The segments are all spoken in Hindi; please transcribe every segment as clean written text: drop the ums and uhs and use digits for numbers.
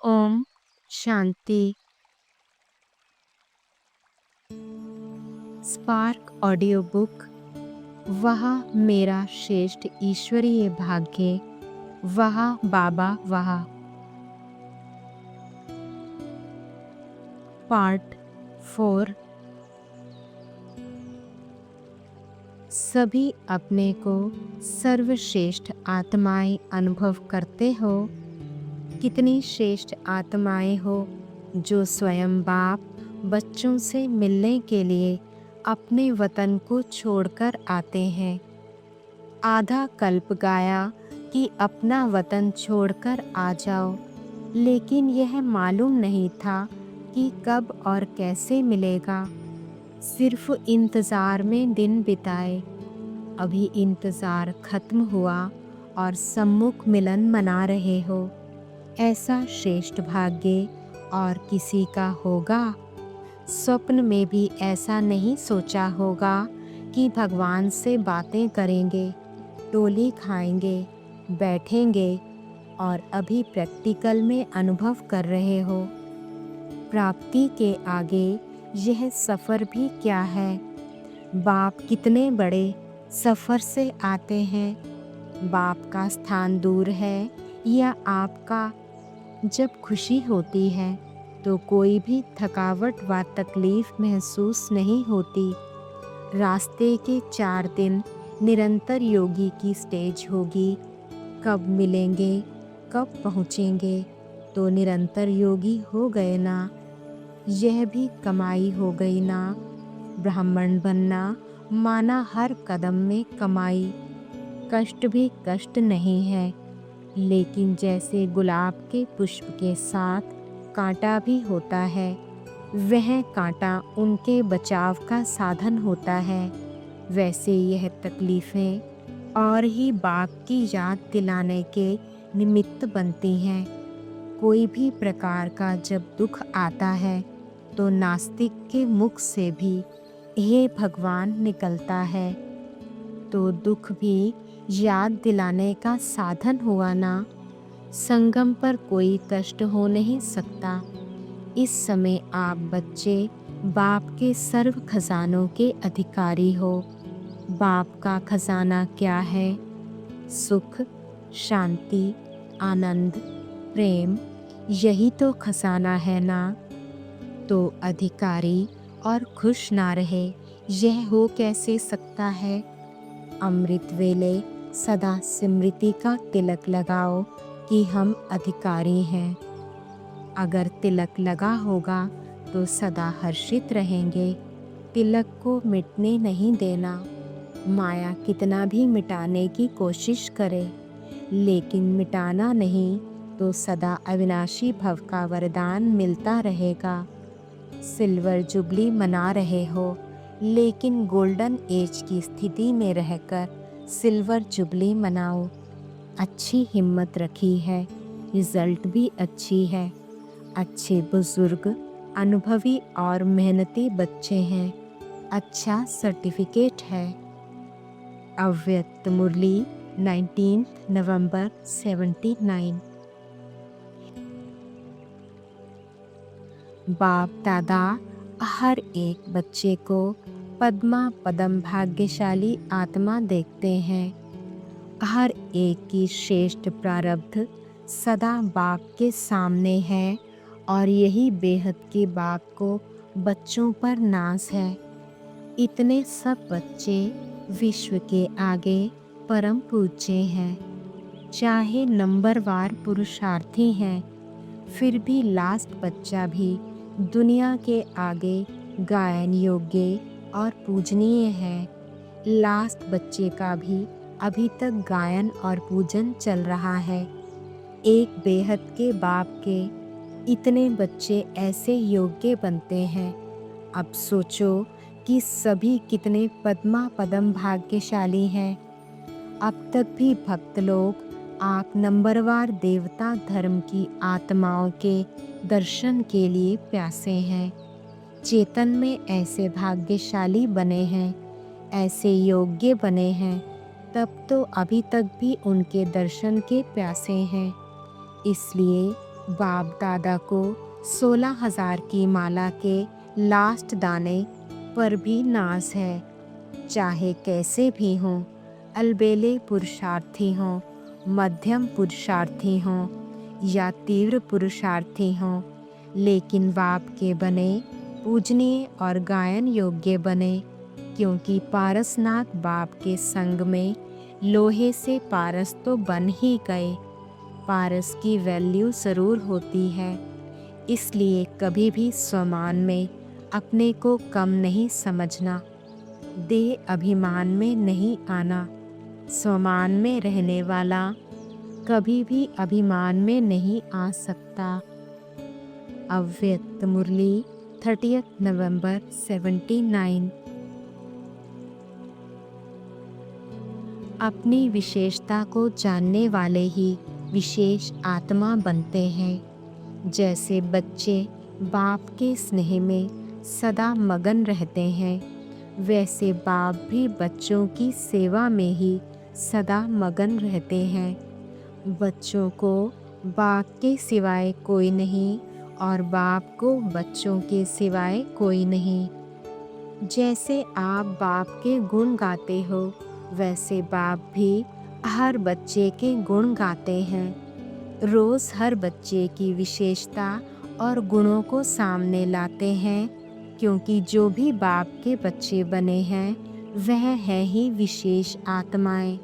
ओम शांति। Spark audio book. वह मेरा श्रेष्ठ ईश्वरीय भाग्य, वह बाबा वह। पार्ट 4। सभी अपने को सर्वश्रेष्ठ आत्माएं अनुभव करते हो। कितनी श्रेष्ठ आत्माएं हो जो स्वयं बाप बच्चों से मिलने के लिए अपने वतन को छोड़कर आते हैं। आधा कल्प गाया कि अपना वतन छोड़कर आ जाओ, लेकिन यह मालूम नहीं था कि कब और कैसे मिलेगा। सिर्फ इंतज़ार में दिन बिताए। अभी इंतज़ार खत्म हुआ और सम्मुख मिलन मना रहे हो। ऐसा श्रेष्ठ भाग्य और किसी का होगा? स्वप्न में भी ऐसा नहीं सोचा होगा कि भगवान से बातें करेंगे, टोली खाएंगे, बैठेंगे, और अभी प्रैक्टिकल में अनुभव कर रहे हो। प्राप्ति के आगे यह सफ़र भी क्या है? बाप कितने बड़े सफ़र से आते हैं। बाप का स्थान दूर है या आपका? जब खुशी होती है तो कोई भी थकावट व तकलीफ महसूस नहीं होती। रास्ते के 4 दिन निरंतर योगी की स्टेज होगी। कब मिलेंगे, कब पहुँचेंगे? तो निरंतर योगी हो गए ना। यह भी कमाई हो गई ना। ब्राह्मण बनना माना हर कदम में कमाई। कष्ट भी कष्ट नहीं है, लेकिन जैसे गुलाब के पुष्प के साथ कांटा भी होता है, वह कांटा उनके बचाव का साधन होता है, वैसे यह तकलीफ़ें और ही बाप की याद दिलाने के निमित्त बनती हैं। कोई भी प्रकार का जब दुख आता है तो नास्तिक के मुख से भी हे भगवान निकलता है, तो दुख भी याद दिलाने का साधन हुआ ना। संगम पर कोई कष्ट हो नहीं सकता। इस समय आप बच्चे बाप के सर्व खजानों के अधिकारी हो। बाप का खजाना क्या है? सुख, शांति, आनंद, प्रेम, यही तो खजाना है ना। तो अधिकारी और खुश ना रहे, यह हो कैसे सकता है? अमृत वेले सदा स्मृति का तिलक लगाओ कि हम अधिकारी हैं। अगर तिलक लगा होगा तो सदा हर्षित रहेंगे। तिलक को मिटने नहीं देना। माया कितना भी मिटाने की कोशिश करे, लेकिन मिटाना नहीं तो सदा अविनाशी भव का वरदान मिलता रहेगा। सिल्वर जुबली मना रहे हो, लेकिन गोल्डन एज की स्थिति में रहकर सिल्वर जुबली मनाओ। अच्छी हिम्मत रखी है, रिजल्ट भी अच्छी है। अच्छे बुजुर्ग, अनुभवी और मेहनती बच्चे हैं। अच्छा सर्टिफिकेट है। अव्यक्त मुरली 19 नवंबर 79। बाप दादा हर एक बच्चे को पद्मा पदम भाग्यशाली आत्मा देखते हैं। हर एक की श्रेष्ठ प्रारब्ध सदा बाप के सामने है, और यही बेहद के बाप को बच्चों पर नाज है। इतने सब बच्चे विश्व के आगे परम पूज्य हैं। चाहे नंबरवार पुरुषार्थी हैं, फिर भी लास्ट बच्चा भी दुनिया के आगे गायन योग्य और पूजनीय है। लास्ट बच्चे का भी अभी तक गायन और पूजन चल रहा है। एक बेहद के बाप के इतने बच्चे ऐसे योग्य बनते हैं। अब सोचो कि सभी कितने पद्मा पदम भाग्यशाली हैं। अब तक भी भक्त लोग आप नंबरवार देवता धर्म की आत्माओं के दर्शन के लिए प्यासे हैं। चेतन में ऐसे भाग्यशाली बने हैं, ऐसे योग्य बने हैं, तब तो अभी तक भी उनके दर्शन के प्यासे हैं। इसलिए बाप दादा को 16,000 की माला के लास्ट दाने पर भी नाज है। चाहे कैसे भी हों, अलबेले पुरुषार्थी हों, मध्यम पुरुषार्थी हों या तीव्र पुरुषार्थी हों, लेकिन बाप के बने, पूजनीय और गायन योग्य बने, क्योंकि पारसनाथ बाप के संग में लोहे से पारस तो बन ही गए। पारस की वैल्यू ज़रूर होती है, इसलिए कभी भी स्वमान में अपने को कम नहीं समझना, देह अभिमान में नहीं आना। स्वमान में रहने वाला कभी भी अभिमान में नहीं आ सकता। अव्यक्त मुरली 30 नवंबर 79। अपनी विशेषता को जानने वाले ही विशेष आत्मा बनते हैं। जैसे बच्चे बाप के स्नेह में सदा मगन रहते हैं, वैसे बाप भी बच्चों की सेवा में ही सदा मगन रहते हैं। बच्चों को बाप के सिवाय कोई नहीं और बाप को बच्चों के सिवाय कोई नहीं। जैसे आप बाप के गुण गाते हो, वैसे बाप भी हर बच्चे के गुण गाते हैं। रोज़ हर बच्चे की विशेषता और गुणों को सामने लाते हैं, क्योंकि जो भी बाप के बच्चे बने हैं वह है ही विशेष आत्माएं।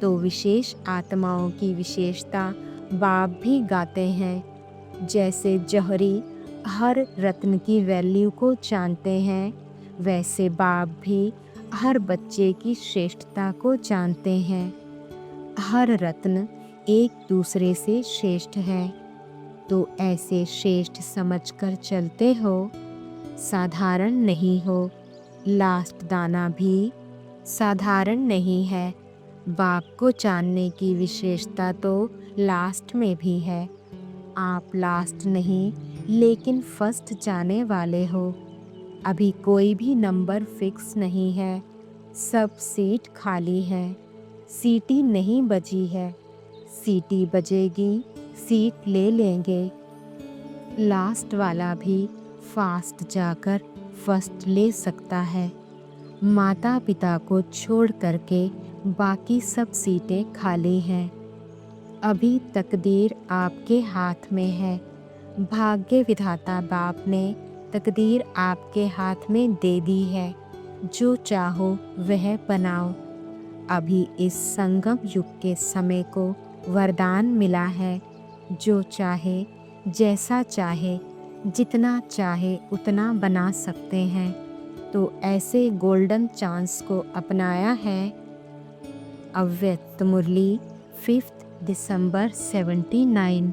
तो विशेष आत्माओं की विशेषता बाप भी गाते हैं। जैसे जौहरी हर रत्न की वैल्यू को जानते हैं, वैसे बाप भी हर बच्चे की श्रेष्ठता को जानते हैं। हर रत्न एक दूसरे से श्रेष्ठ है, तो ऐसे श्रेष्ठ समझकर चलते हो, साधारण नहीं हो। लास्ट दाना भी साधारण नहीं है। बाप को जानने की विशेषता तो लास्ट में भी है। आप लास्ट नहीं, लेकिन फर्स्ट जाने वाले हो। अभी कोई भी नंबर फिक्स नहीं है, सब सीट खाली है। सीटी नहीं बजी है, सीटी बजेगी, सीट ले लेंगे। लास्ट वाला भी फास्ट जाकर फर्स्ट ले सकता है। माता पिता को छोड़ करके बाकी सब सीटें खाली हैं। अभी तकदीर आपके हाथ में है। भाग्य विधाता बाप ने तकदीर आपके हाथ में दे दी है। जो चाहो वह बनाओ। अभी इस संगम युग के समय को वरदान मिला है। जो चाहे, जैसा चाहे, जितना चाहे उतना बना सकते हैं। तो ऐसे गोल्डन चांस को अपनाया है। अव्यक्त मुरली 5 दिसंबर 79।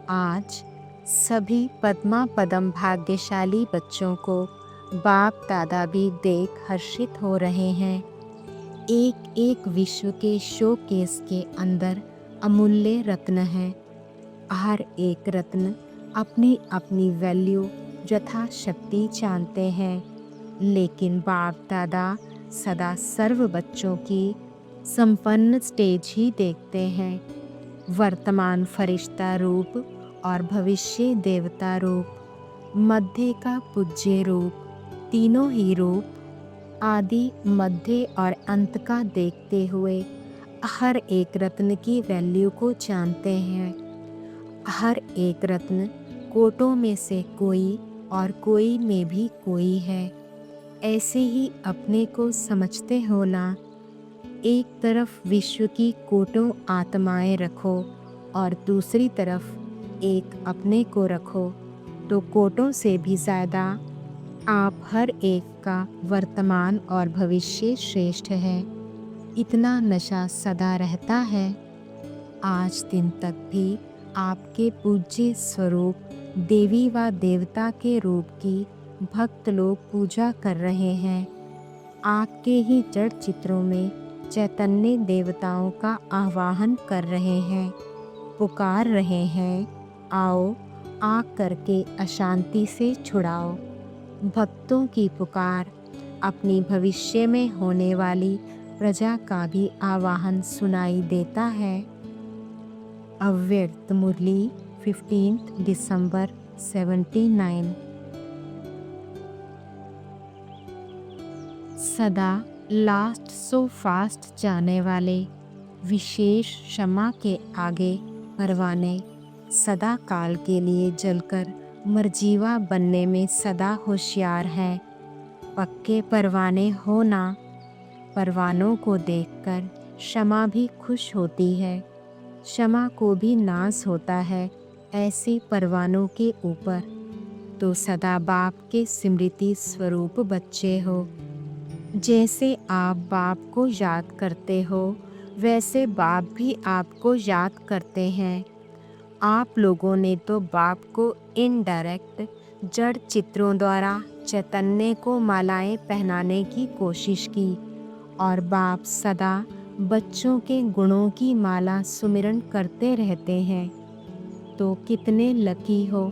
आज सभी पद्मा पदम भाग्यशाली बच्चों को बाप दादा भी देख हर्षित हो रहे हैं। एक एक विश्व के शोकेस के अंदर अमूल्य रत्न है। हर एक रत्न अपनी अपनी वैल्यू यथाशक्ति जानते हैं, लेकिन बाप दादा सदा सर्व बच्चों की संपन्न स्टेज ही देखते हैं। वर्तमान फरिश्ता रूप और भविष्य देवता रूप, मध्य का पूज्य रूप, तीनों ही रूप आदि मध्य और अंत का देखते हुए हर एक रत्न की वैल्यू को जानते हैं। हर एक रत्न कोटों में से कोई और कोई में भी कोई है। ऐसे ही अपने को समझते हो ना। एक तरफ विश्व की कोटों आत्माएं रखो और दूसरी तरफ एक अपने को रखो, तो कोटों से भी ज़्यादा आप हर एक का वर्तमान और भविष्य श्रेष्ठ है। इतना नशा सदा रहता है। आज दिन तक भी आपके पूज्य स्वरूप देवी व देवता के रूप की भक्त लोग पूजा कर रहे हैं। आपके ही जड़ चित्रों में चैतन्य देवताओं का आवाहन कर रहे हैं, पुकार रहे हैं, आओ आ करके अशांति से छुड़ाओ। भक्तों की पुकार अपनी भविष्य में होने वाली प्रजा का भी आवाहन सुनाई देता है। अव्यक्त मुरली 15 दिसंबर 79। सदा लास्ट सो फास्ट जाने वाले विशेष क्षमा के आगे परवाने सदा काल के लिए जलकर मरजीवा बनने में सदा होशियार है। पक्के परवाने हो ना, परवानों को देखकर क्षमा भी खुश होती है। क्षमा को भी नाज होता है ऐसे परवानों के ऊपर। तो सदा बाप के स्मृति स्वरूप बच्चे हो। जैसे आप बाप को याद करते हो वैसे बाप भी आपको याद करते हैं। आप लोगों ने तो बाप को इनडायरेक्ट जड़ चित्रों द्वारा चैतन्य को मालाएं पहनाने की कोशिश की और बाप सदा बच्चों के गुणों की माला सुमिरन करते रहते हैं। तो कितने लकी हो,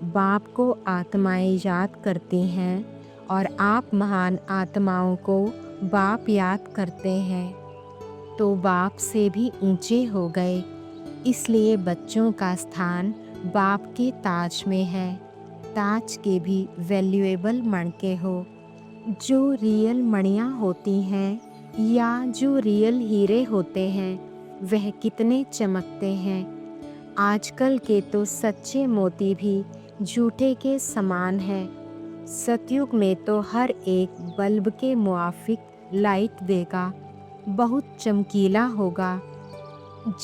बाप को आत्माएं याद करती हैं और आप महान आत्माओं को बाप याद करते हैं। तो बाप से भी ऊंचे हो गए, इसलिए बच्चों का स्थान बाप के ताज में है। ताज के भी वैल्यूएबल मणके हो। जो रियल मणियाँ होती हैं या जो रियल हीरे होते हैं वह कितने चमकते हैं। आजकल के तो सच्चे मोती भी झूठे के समान हैं। सतयुग में तो हर एक बल्ब के मुआफिक लाइट देगा, बहुत चमकीला होगा।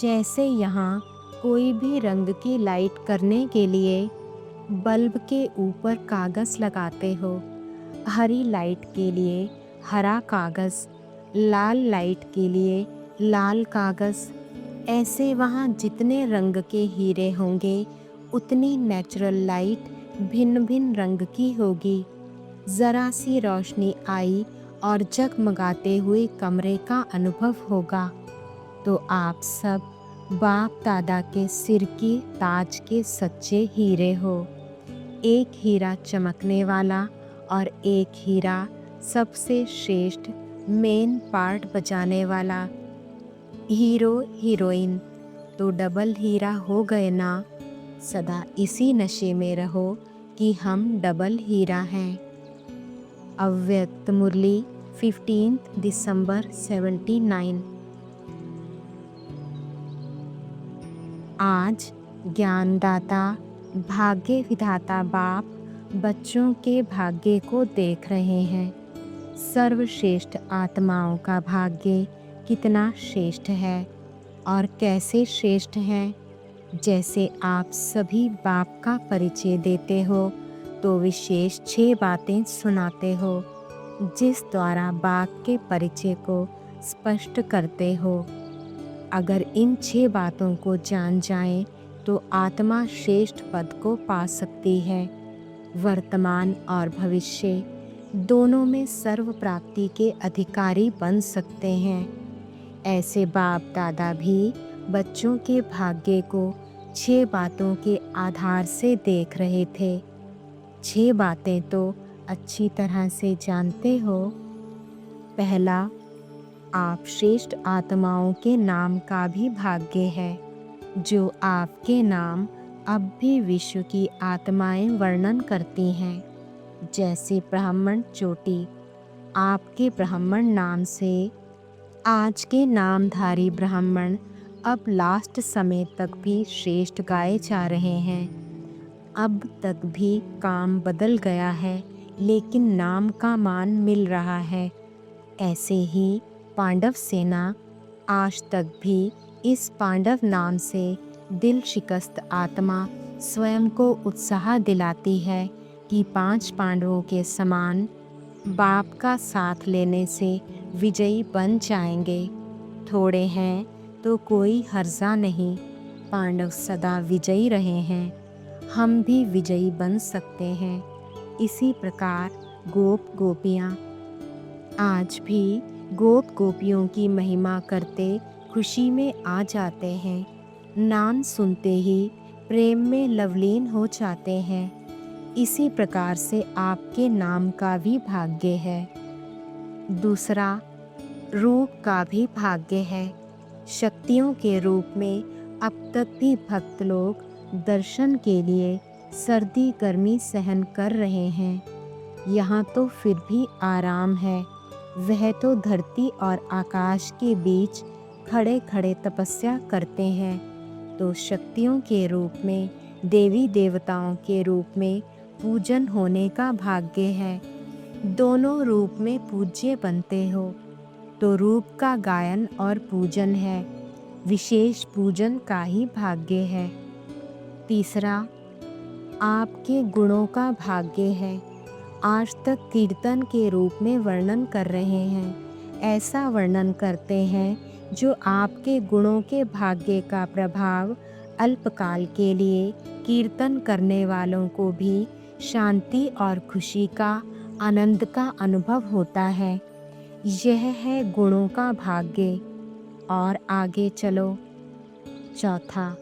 जैसे यहाँ कोई भी रंग की लाइट करने के लिए बल्ब के ऊपर कागज़ लगाते हो। हरी लाइट के लिए हरा कागज़, लाल लाइट के लिए लाल कागज़। ऐसे वहाँ जितने रंग के हीरे होंगे उतनी नेचुरल लाइट भिन्न भिन्न रंग की होगी। ज़रा सी रोशनी आई और जगमगाते हुए कमरे का अनुभव होगा। तो आप सब बाप दादा के सिर की ताज के सच्चे हीरे हो। एक हीरा चमकने वाला और एक हीरा सबसे श्रेष्ठ मेन पार्ट बजाने वाला। हीरो हीरोइन तो डबल हीरा हो गए ना। सदा इसी नशे में रहो कि हम डबल हीरा हैं। अव्यक्त मुरली 15 दिसंबर 79। आज ज्ञानदाता भाग्य विधाता बाप बच्चों के भाग्य को देख रहे हैं। सर्वश्रेष्ठ आत्माओं का भाग्य कितना श्रेष्ठ है और कैसे श्रेष्ठ है। जैसे आप सभी बाप का परिचय देते हो तो विशेष 6 बातें सुनाते हो जिस द्वारा बाप के परिचय को स्पष्ट करते हो। अगर इन 6 बातों को जान जाए तो आत्मा श्रेष्ठ पद को पा सकती है। वर्तमान और भविष्य दोनों में सर्व प्राप्ति के अधिकारी बन सकते हैं। ऐसे बाप दादा भी बच्चों के भाग्य को 6 बातों के आधार से देख रहे थे। 6 बातें तो अच्छी तरह से जानते हो। पहला, आप श्रेष्ठ आत्माओं के नाम का भी भाग्य है जो आपके नाम अब भी विश्व की आत्माएं वर्णन करती हैं। जैसे ब्राह्मण चोटी, आपके ब्राह्मण नाम से आज के नामधारी ब्राह्मण अब लास्ट समय तक भी श्रेष्ठ गाए जा रहे हैं। अब तक भी काम बदल गया है लेकिन नाम का मान मिल रहा है। ऐसे ही पांडव सेना आज तक भी इस पांडव नाम से दिल शिकस्त आत्मा स्वयं को उत्साह दिलाती है कि 5 पांडवों के समान बाप का साथ लेने से विजयी बन जाएंगे। थोड़े हैं तो कोई हर्जा नहीं, पांडव सदा विजयी रहे हैं, हम भी विजयी बन सकते हैं। इसी प्रकार गोप गोपियाँ आज भी गोप गोपियों की महिमा करते खुशी में आ जाते हैं। नाम सुनते ही प्रेम में लवलीन हो जाते हैं। इसी प्रकार से आपके नाम का भी भाग्य है। दूसरा, रूप का भी भाग्य है। शक्तियों के रूप में अब तक भी भक्त लोग दर्शन के लिए सर्दी गर्मी सहन कर रहे हैं। यहाँ तो फिर भी आराम है। वह तो धरती और आकाश के बीच खड़े खड़े तपस्या करते हैं, तो शक्तियों के रूप में देवी देवताओं के रूप में पूजन होने का भाग्य है। दोनों रूप में पूज्य बनते हो तो रूप का गायन और पूजन है, विशेष पूजन का ही भाग्य है। तीसरा, आपके गुणों का भाग्य है। आज तक कीर्तन के रूप में वर्णन कर रहे हैं। ऐसा वर्णन करते हैं जो आपके गुणों के भाग्य का प्रभाव अल्पकाल के लिए कीर्तन करने वालों को भी शांति और खुशी का, आनंद का अनुभव होता है। यह है गुणों का भाग्य। और आगे चलो। चौथा,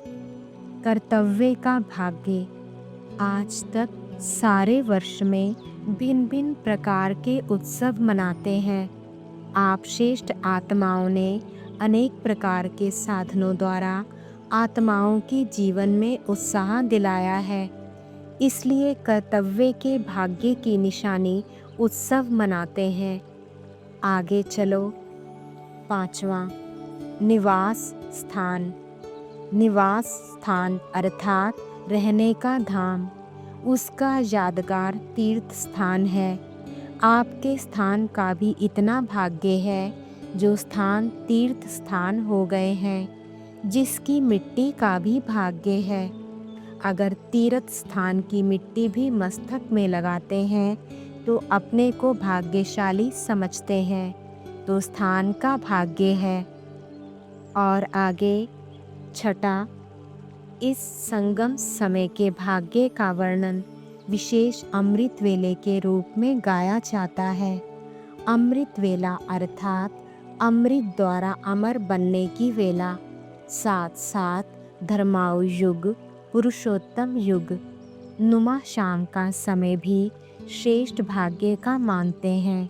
कर्तव्य का भाग्य। आज तक सारे वर्ष में भिन्न भिन्न प्रकार के उत्सव मनाते हैं। आप श्रेष्ठ आत्माओं ने अनेक प्रकार के साधनों द्वारा आत्माओं के जीवन में उत्साह दिलाया है। इसलिए कर्तव्य के भाग्य की निशानी उत्सव मनाते हैं। आगे चलो। पांचवा, निवास स्थान। निवास स्थान अर्थात रहने का धाम, उसका यादगार तीर्थ स्थान है। आपके स्थान का भी इतना भाग्य है जो स्थान तीर्थ स्थान हो गए हैं, जिसकी मिट्टी का भी भाग्य है। अगर तीर्थ स्थान की मिट्टी भी मस्तक में लगाते हैं तो अपने को भाग्यशाली समझते हैं, तो स्थान का भाग्य है। और आगे छठा, इस संगम समय के भाग्य का वर्णन विशेष अमृत वेले के रूप में गाया जाता है। अमृत वेला अर्थात अमृत द्वारा अमर बनने की वेला, साथ साथ धर्मायु युग, पुरुषोत्तम युग नुमा शाम का समय भी श्रेष्ठ भाग्य का मानते हैं।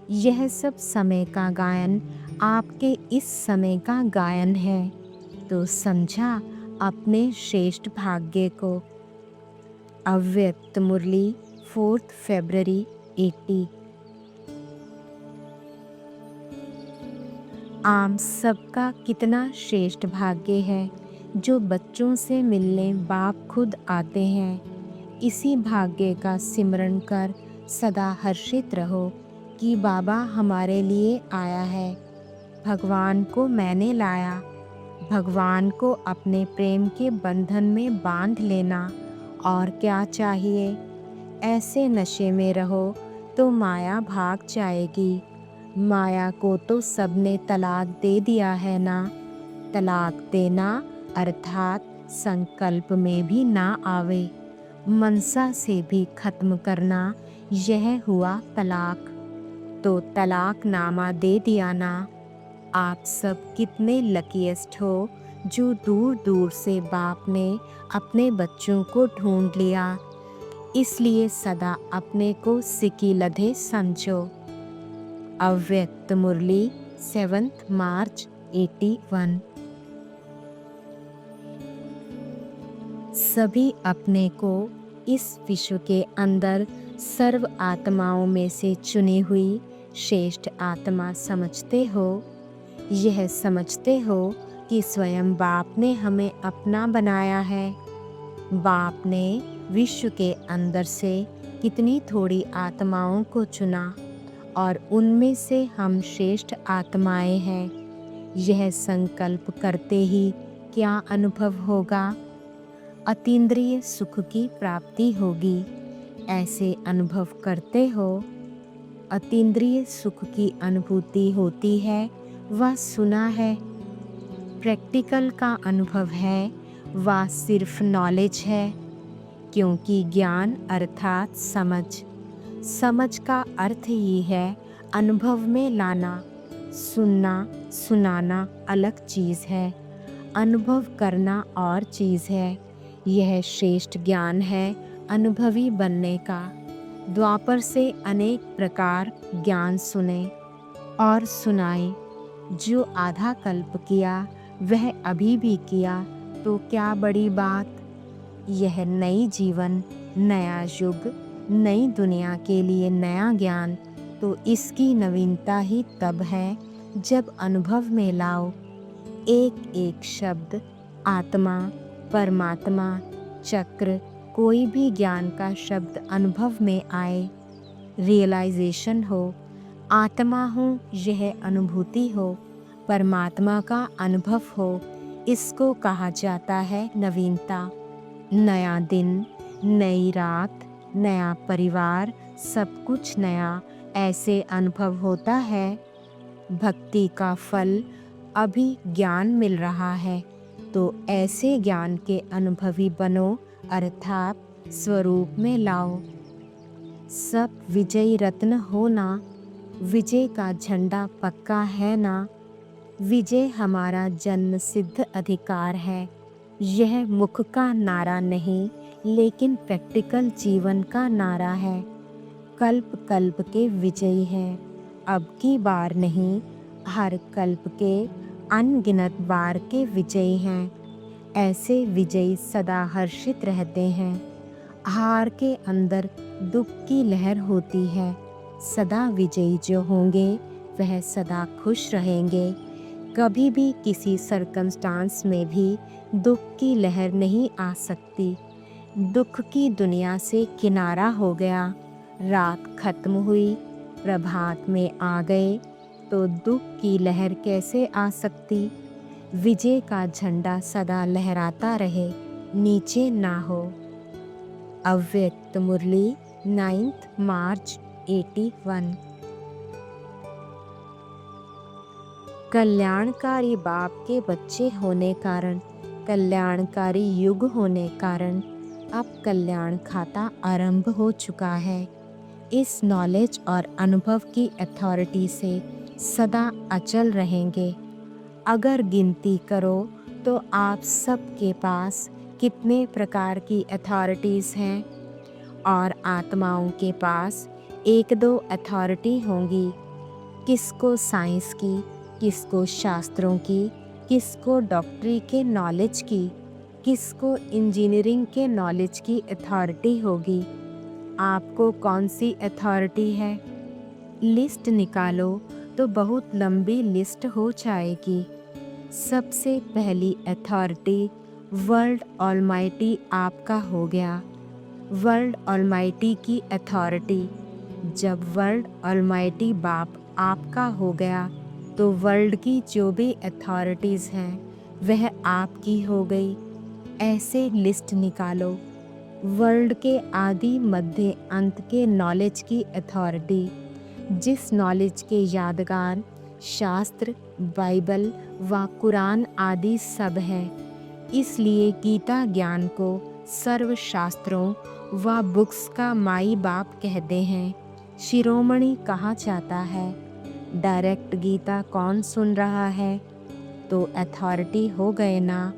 यह सब समय का गायन आपके इस समय का गायन है, तो समझा अपने श्रेष्ठ भाग्य को। अव्यक्त मुरली 4 फरवरी 80। आम सबका कितना श्रेष्ठ भाग्य है जो बच्चों से मिलने बाप खुद आते हैं। इसी भाग्य का सिमरण कर सदा हर्षित रहो कि बाबा हमारे लिए आया है। भगवान को मैंने लाया। भगवान को अपने प्रेम के बंधन में बांध लेना। और क्या चाहिए। ऐसे नशे में रहो तो माया भाग जाएगी। माया को तो सबने तलाक दे दिया है ना। तलाक देना अर्थात संकल्प में भी ना आवे, मनसा से भी खत्म करना, यह हुआ तलाक। तो तलाक नामा दे दिया ना। आप सब कितने लकीएस्ट हो जो दूर दूर से बाप ने अपने बच्चों को ढूंढ लिया। इसलिए सदा अपने को सिकी लधे समझो। अव्यक्त मुरली 7 मार्च 81। सभी अपने को इस विश्व के अंदर सर्व आत्माओं में से चुनी हुई श्रेष्ठ आत्मा समझते हो। यह समझते हो कि स्वयं बाप ने हमें अपना बनाया है। बाप ने विश्व के अंदर से कितनी थोड़ी आत्माओं को चुना और उनमें से हम श्रेष्ठ आत्माएं हैं। यह संकल्प करते ही क्या अनुभव होगा। अतीन्द्रिय सुख की प्राप्ति होगी। ऐसे अनुभव करते हो। अतीन्द्रिय सुख की अनुभूति होती है, वह सुना है। प्रैक्टिकल का अनुभव है, वह सिर्फ नॉलेज है। क्योंकि ज्ञान अर्थात समझ। समझ का अर्थ ही है अनुभव में लाना। सुनना सुनाना अलग चीज़ है, अनुभव करना और चीज़ है। यह श्रेष्ठ ज्ञान है अनुभवी बनने का। द्वापर से अनेक प्रकार ज्ञान सुने और सुनाए। जो आधा कल्प किया वह अभी भी किया तो क्या बड़ी बात। यह नई जीवन, नया युग, नई दुनिया के लिए नया ज्ञान, तो इसकी नवीनता ही तब है जब अनुभव में लाओ एक एक शब्द, आत्मा, परमात्मा, चक्र, कोई भी ज्ञान का शब्द अनुभव में आए, रियलाइजेशन हो, आत्मा हूँ यह अनुभूति हो, परमात्मा का अनुभव हो, इसको कहा जाता है नवीनता। नया दिन, नई रात, नया परिवार, सब कुछ नया, ऐसे अनुभव होता है। भक्ति का फल अभी ज्ञान मिल रहा है, तो ऐसे ज्ञान के अनुभवी बनो, अर्थात स्वरूप में लाओ। सब विजयी रत्न हो ना, विजय का झंडा पक्का है ना। विजय हमारा जन्म सिद्ध अधिकार है। यह मुख का नारा नहीं, लेकिन प्रैक्टिकल जीवन का नारा है। कल्प कल्प के विजयी हैं, अब की बार नहीं, हर कल्प के अनगिनत बार के विजयी हैं। ऐसे विजयी सदा हर्षित रहते हैं। हार के अंदर दुख की लहर होती है। सदा विजयी जो होंगे वह सदा खुश रहेंगे। कभी भी किसी सर्कमस्टांस में भी दुख की लहर नहीं आ सकती। दुख की दुनिया से किनारा हो गया, रात खत्म हुई, प्रभात में आ गए, तो दुख की लहर कैसे आ सकती। विजय का झंडा सदा लहराता रहे, नीचे ना हो। अव्यक्त मुरली 9 मार्च 81। कल्याणकारी बाप के बच्चे होने कारण, कल्याणकारी युग होने कारण अब कल्याण खाता आरंभ हो चुका है। इस नॉलेज और अनुभव की अथॉरिटी से सदा अचल रहेंगे। अगर गिनती करो तो आप सबके पास कितने प्रकार की अथॉरिटीज़ हैं, और आत्माओं के पास एक दो अथॉरिटी होंगी। किसको साइंस की, किसको शास्त्रों की, किसको डॉक्टरी के नॉलेज की, किसको इंजीनियरिंग के नॉलेज की अथॉरिटी होगी। आपको कौन सी अथॉरिटी है? लिस्ट निकालो तो बहुत लंबी लिस्ट हो जाएगी। सबसे पहली अथॉरिटी वर्ल्ड ऑलमाइटी आपका हो गया। वर्ल्ड ऑलमाइटी की अथॉरिटी, जब वर्ल्ड ऑलमाइटी बाप आपका हो गया तो वर्ल्ड की जो भी अथॉरिटीज़ हैं वह आपकी हो गई। ऐसे लिस्ट निकालो। वर्ल्ड के आदि मध्य अंत के नॉलेज की अथॉरिटी, जिस नॉलेज के यादगार शास्त्र, बाइबल व कुरान आदि सब हैं। इसलिए गीता ज्ञान को सर्व शास्त्रों व बुक्स का माई बाप कहते हैं, शिरोमणि कहा जाता है। डायरेक्ट गीता कौन सुन रहा है, तो अथॉरिटी हो गए ना।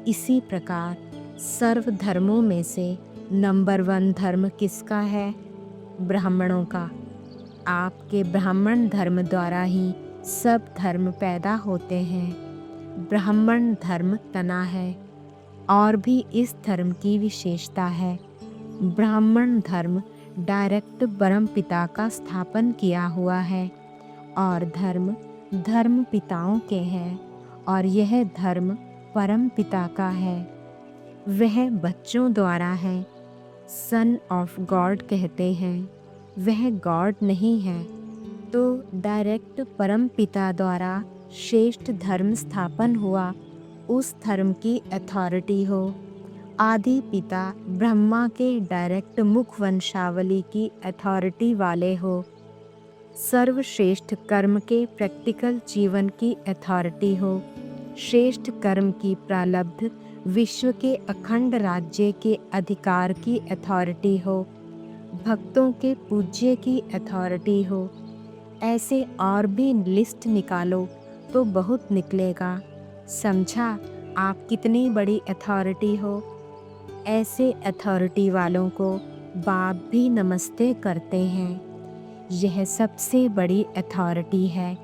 इसी प्रकार सर्व धर्मों में से नंबर 1 धर्म किसका है? ब्राह्मणों का। आपके ब्राह्मण धर्म द्वारा ही सब धर्म पैदा होते हैं। ब्राह्मण धर्म तना है, और भी इस धर्म की विशेषता है। ब्राह्मण धर्म डायरेक्ट परम पिता का स्थापन किया हुआ है, और धर्म धर्म पिताओं के हैं, और यह धर्म परम पिता का है। वह बच्चों द्वारा है। सन ऑफ गॉड कहते हैं, वह गॉड नहीं है। तो डायरेक्ट परम पिता द्वारा श्रेष्ठ धर्म स्थापन हुआ, उस धर्म की अथॉरिटी हो। आदि पिता ब्रह्मा के डायरेक्ट मुख वंशावली की अथॉरिटी वाले हो। सर्वश्रेष्ठ कर्म के प्रैक्टिकल जीवन की अथॉरिटी हो। श्रेष्ठ कर्म की प्रालब्ध विश्व के अखंड राज्य के अधिकार की अथॉरिटी हो। भक्तों के पूज्य की अथॉरिटी हो। ऐसे और भी लिस्ट निकालो तो बहुत निकलेगा। समझा आप कितनी बड़ी अथॉरिटी हो। ऐसे अथॉरिटी वालों को बाप भी नमस्ते करते हैं। यह सबसे बड़ी अथॉरिटी है।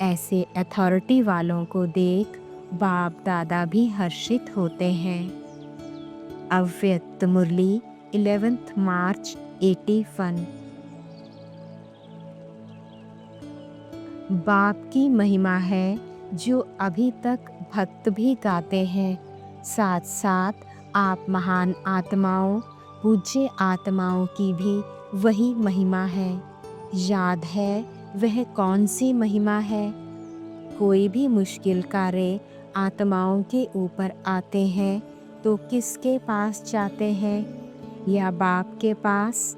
ऐसे अथॉरिटी वालों को देख बाप दादा भी हर्षित होते हैं। अव्यक्त मुरली 11 मार्च 81। बाप की महिमा है जो अभी तक भक्त भी गाते हैं। साथ साथ आप महान आत्माओं, पूज्य आत्माओं की भी वही महिमा है। याद है वह कौन सी महिमा है? कोई भी मुश्किल कार्य आत्माओं के ऊपर आते हैं तो किसके पास जाते हैं? या बाप के पास,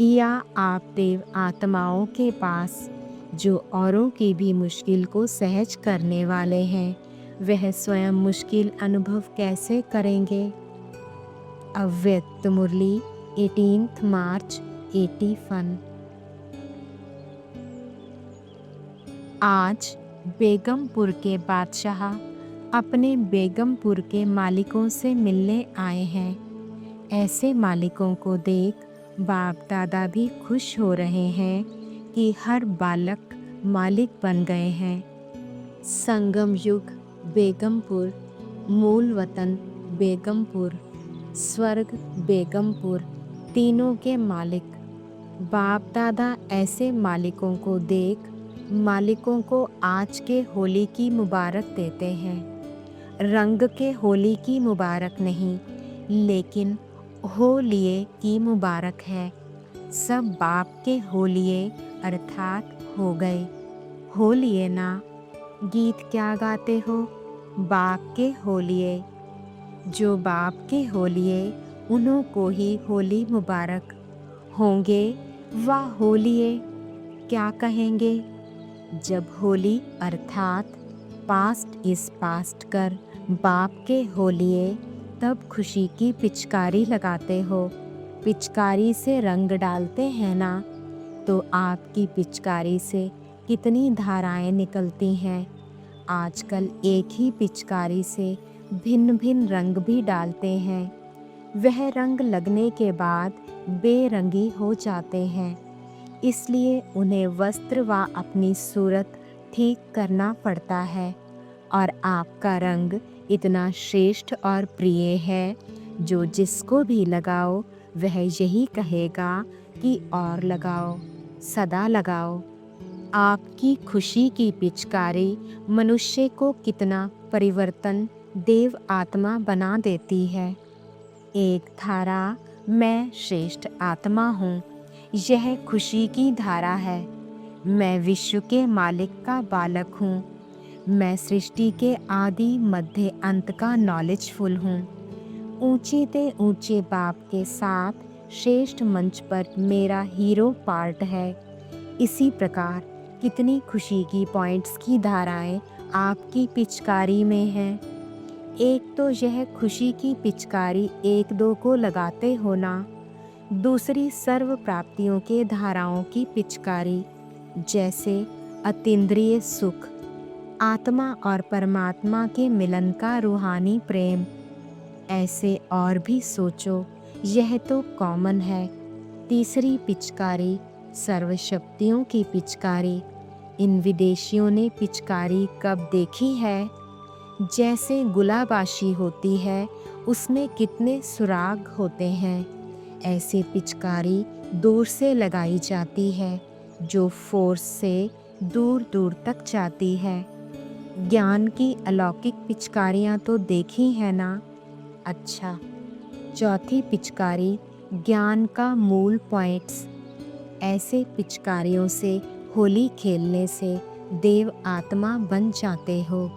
या आप देव आत्माओं के पास जो औरों की भी मुश्किल को सहज करने वाले हैं। वह स्वयं मुश्किल अनुभव कैसे करेंगे? अव्यक्त मुरली 18 मार्च 81। आज बेगमपुर के बादशाह अपने बेगमपुर के मालिकों से मिलने आए हैं। ऐसे मालिकों को देख बाप दादा भी खुश हो रहे हैं कि हर बालक मालिक बन गए हैं। संगम युग बेगमपुर, मूल वतन बेगमपुर, स्वर्ग बेगमपुर, तीनों के मालिक। बाप दादा ऐसे मालिकों को देख मालिकों को आज के होली की मुबारक देते हैं। रंग के होली की मुबारक नहीं, लेकिन हो लिए की मुबारक है। सब बाप के हो लिए अर्थात हो गए। हो लिए ना, गीत क्या गाते हो? बाप के हो लिए। जो बाप के हो लिए उन्हों को ही होली मुबारक। होंगे व हो लिए क्या कहेंगे? जब होली अर्थात पास्ट इस पास्ट कर बाप के हो लिए, तब खुशी की पिचकारी लगाते हो। पिचकारी से रंग डालते हैं ना, तो आपकी पिचकारी से कितनी धाराएं निकलती हैं। आजकल एक ही पिचकारी से भिन्न भिन्न रंग भी डालते हैं। वह रंग लगने के बाद बेरंगी हो जाते हैं। इसलिए उन्हें वस्त्र व अपनी सूरत ठीक करना पड़ता है। और आपका रंग इतना श्रेष्ठ और प्रिय है, जो जिसको भी लगाओ वह यही कहेगा कि और लगाओ, सदा लगाओ। आपकी खुशी की पिचकारी मनुष्य को कितना परिवर्तन देव आत्मा बना देती है। एक धारा, मैं श्रेष्ठ आत्मा हूँ, यह खुशी की धारा है। मैं विश्व के मालिक का बालक हूँ। मैं सृष्टि के आदि मध्य अंत का नॉलेजफुल हूँ। ऊंचे ते ऊंचे बाप के साथ श्रेष्ठ मंच पर मेरा हीरो पार्ट है। इसी प्रकार कितनी खुशी की पॉइंट्स की धाराएं आपकी पिचकारी में हैं। एक तो यह खुशी की पिचकारी एक दो को लगाते हो ना, दूसरी सर्व प्राप्तियों के धाराओं की पिचकारी, जैसे अतीन्द्रिय सुख, आत्मा और परमात्मा के मिलन का रूहानी प्रेम। ऐसे और भी सोचो, यह तो कॉमन है। तीसरी पिचकारी सर्वशक्तियों की पिचकारी। इन विदेशियों ने पिचकारी कब देखी है? जैसे गुलाबाशी होती है, उसमें कितने सुराग होते हैं। ऐसे पिचकारी दूर से लगाई जाती है, जो फोर्स से दूर दूर तक जाती है। ज्ञान की अलौकिक पिचकारियाँ तो देखी है ना? अच्छा, चौथी पिचकारी ज्ञान का मूल पॉइंट्स। ऐसे पिचकारियों से होली खेलने से देव आत्मा बन जाते हो।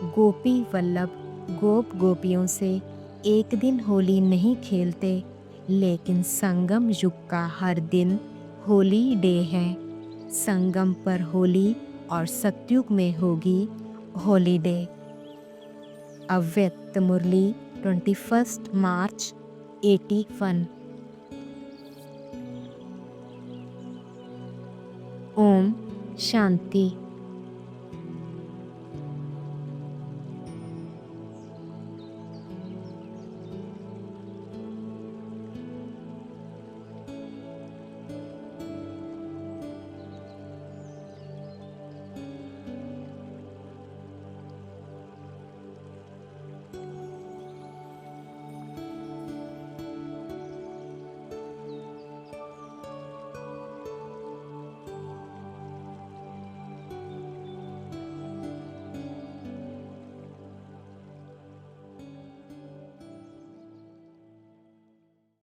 गोपी वल्लभ गोप गोपियों से एक दिन होली नहीं खेलते, लेकिन संगम युग का हर दिन होली डे है। संगम पर होली और सतयुग में होगी हॉलीडे। अव्यक्त मुरली 21 मार्च 81। ओम शांति।